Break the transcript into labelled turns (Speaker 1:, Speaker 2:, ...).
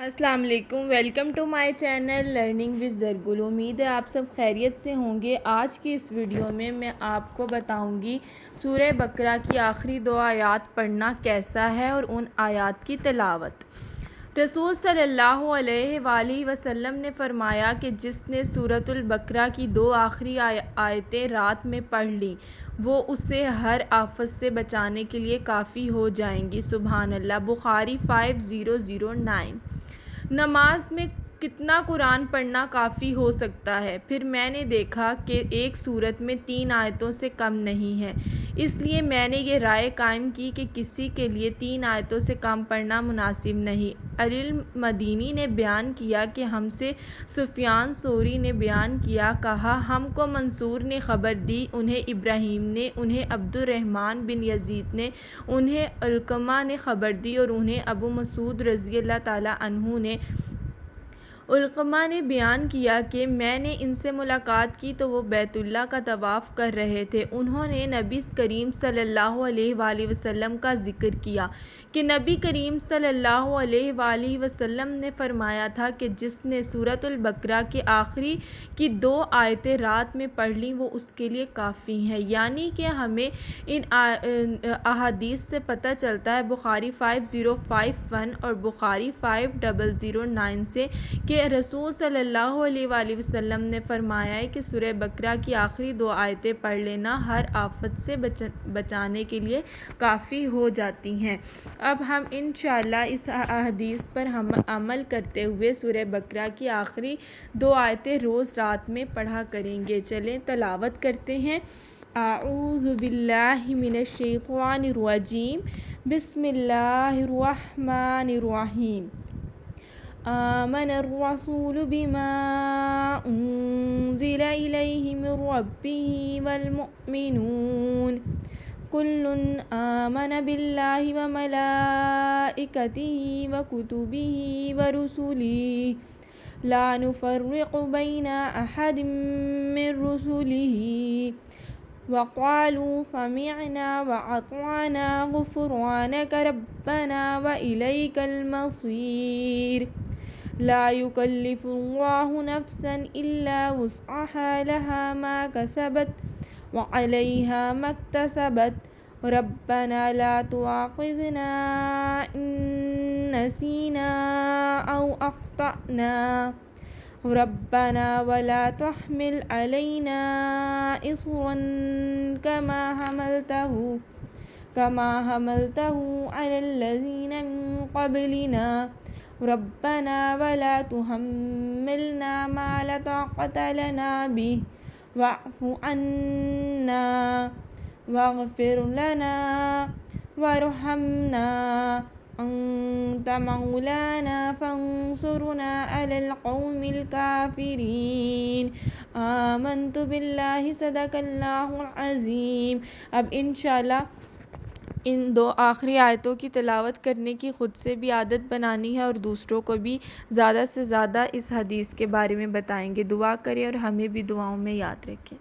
Speaker 1: السلام علیکم، welcome to my channel learning with Zargul. امید ہے آپ سب خیریت سے ہوں گے۔ آج کی اس ویڈیو میں آپ کو بتاؤں گی سورہ بقرہ کی آخری 2 آیات پڑھنا کیسا ہے اور ان آیات کی تلاوت۔ رسول صلی اللہ علیہ وآلہ وسلم نے فرمایا کہ جس نے سورۃ البقرہ کی 2 آخری آیتیں رات میں پڑھ لیں وہ اسے ہر آفت سے بچانے کے لیے کافی ہو جائیں گی۔ سبحان اللہ۔ بخاری 5009۔ نماز میں کتنا قرآن پڑھنا کافی ہو سکتا ہے؟ پھر میں نے دیکھا کہ ایک سورت میں 3 آیتوں سے کم نہیں ہے، اس لیے میں نے یہ رائے قائم کی کہ کسی کے لیے 3 آیتوں سے کم پڑھنا مناسب نہیں۔ علی المدینی نے بیان کیا کہ ہم سے سفیان ثوری نے بیان کیا، کہا ہم کو منصور نے خبر دی، انہیں ابراہیم نے، انہیں عبد الرحمن بن یزید نے، انہیں علقمہ نے خبر دی اور انہیں ابو مسعود رضی اللہ تعالیٰ عنہ نے۔ علقمہ نے بیان کیا کہ میں نے ان سے ملاقات کی تو وہ بیت اللہ کا طواف کر رہے تھے۔ انہوں نے نبی کریم صلی اللہ علیہ وآلہ وسلم کا ذکر کیا کہ نبی کریم صلی اللہ علیہ وآلہ وسلم نے فرمایا تھا کہ جس نے سورۃ البقرہ کے آخری کی 2 آیتیں رات میں پڑھ لیں وہ اس کے لیے کافی ہیں۔ یعنی کہ ہمیں ان احادیث سے پتہ چلتا ہے، بخاری 5051 اور بخاری 5009 سے، کہ رسول صلی اللہ علیہ وآلہ وسلم نے فرمایا ہے کہ سورہ بقرہ کی آخری 2 آیتیں پڑھ لینا ہر آفت سے بچانے کے لیے کافی ہو جاتی ہیں۔ اب ہم انشاءاللہ اس حدیث پر ہم عمل کرتے ہوئے سورہ بقرہ کی آخری 2 آیتیں روز رات میں پڑھا کریں گے۔ چلیں تلاوت کرتے ہیں۔ اعوذ باللہ من الشیطان الرجیم، بسم اللہ الرحمن الرحیم۔ آمن الرسول بما انزل الیہ من ربہ والمؤمنون کل آمن باللہ وملائکتہ وکتبہ ورسلہ لا نفرق بین احد من رسلہ وقالوا سمعنا وأطعنا غفرانک ربنا وإلیک المصیر۔ لا يكلف الله نفسا إلا وسعها لها ما كسبت وعليها ما اكتسبت ربنا لا تؤاخذنا إن نسينا أو أخطأنا ربنا ولا تحمل علينا إصرا كما حملته على الذين من قبلنا ربنا ولا تحملنا ما لا طاقة لنا به واعف عنا واغفر لنا وارحمنا أنت مولانا فانصرنا على القوم الكافرين آمنت بالله صدق اللہ العظیم۔ اب انشاءاللہ ان 2 آخری آیتوں کی تلاوت کرنے کی خود سے بھی عادت بنانی ہے اور دوسروں کو بھی زیادہ سے زیادہ اس حدیث کے بارے میں بتائیں گے۔ دعا کریں اور ہمیں بھی دعاؤں میں یاد رکھیں۔